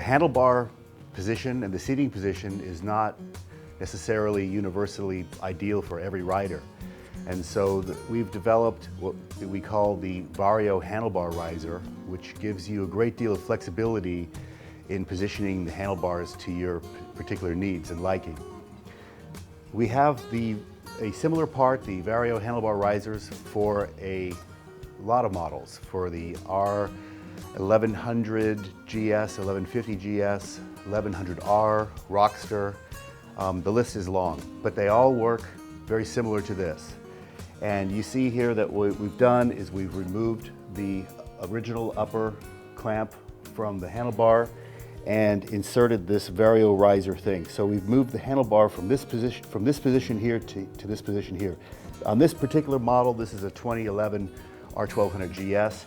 handlebar position and the seating position is not necessarily universally ideal for every rider. And so we've developed what we call the Vario Handlebar riser, which gives you a great deal of flexibility in positioning the handlebars to your particular needs and liking. We have a similar part, the Vario Handlebar risers, for a lot of models, for the R1100 GS, 1150 GS, 1100R, Rockster. The list is long, but they all work very similar to this. And you see here that what we've done is we've removed the original upper clamp from the handlebar and inserted this Vario riser thing. So we've moved the handlebar from this position here to this position here. On this particular model, this is a 2011 R1200 GS.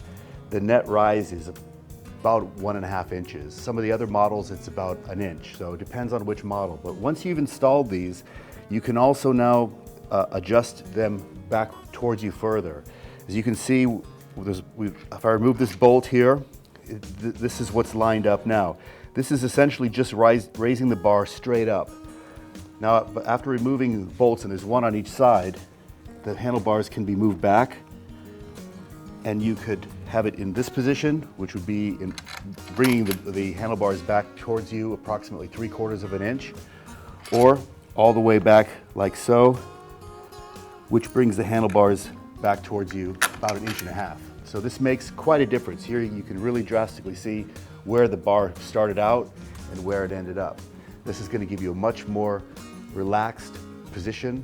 The net rise is about 1.5 inches. Some of the other models, it's about an inch. So it depends on which model. But once you've installed these, you can also now adjust them back towards you further. As you can see, if I remove this bolt here, this is what's lined up now. This is essentially just raising the bar straight up. Now, after removing the bolts, and there's one on each side, the handlebars can be moved back, and you could have it in this position, which would be in bringing the handlebars back towards you approximately 3/4 of an inch, or all the way back like so, which brings the handlebars back towards you about 1.5 inches. So this makes quite a difference. Here you can really drastically see where the bar started out and where it ended up. This is going to give you a much more relaxed position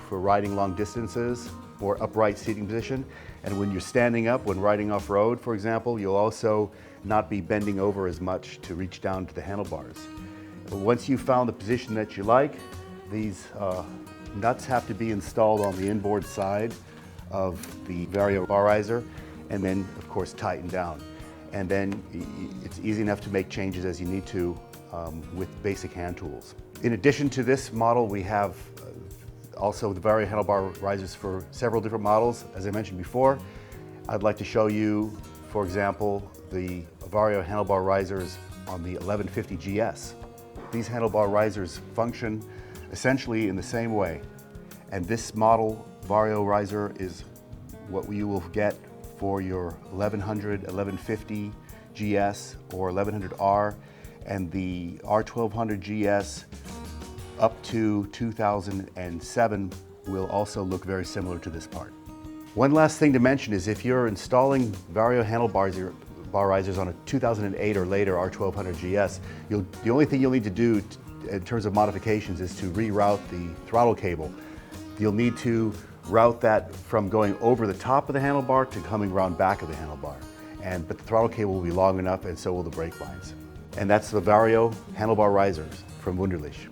for riding long distances, more upright seating position. And when you're standing up, when riding off-road, for example, you'll also not be bending over as much to reach down to the handlebars. But once you've found the position that you like, these nuts have to be installed on the inboard side of the Vario bar riser, and then of course tightened down. And then it's easy enough to make changes as you need to with basic hand tools. In addition to this model, we have also the Vario handlebar risers for several different models. As I mentioned before, I'd like to show you, for example, the Vario handlebar risers on the 1150 GS. These handlebar risers function essentially in the same way. And this model Vario riser is what you will get for your 1100, 1150 GS or 1100R, and the R1200 GS up to 2007 will also look very similar to this part. One last thing to mention is if you're installing Vario handlebar risers on a 2008 or later R1200 GS, the only thing you'll need to do in terms of modifications is to reroute the throttle cable. You'll need to route that from going over the top of the handlebar to coming around back of the handlebar. But the throttle cable will be long enough, and so will the brake lines. And that's the Vario handlebar risers from Wunderlich.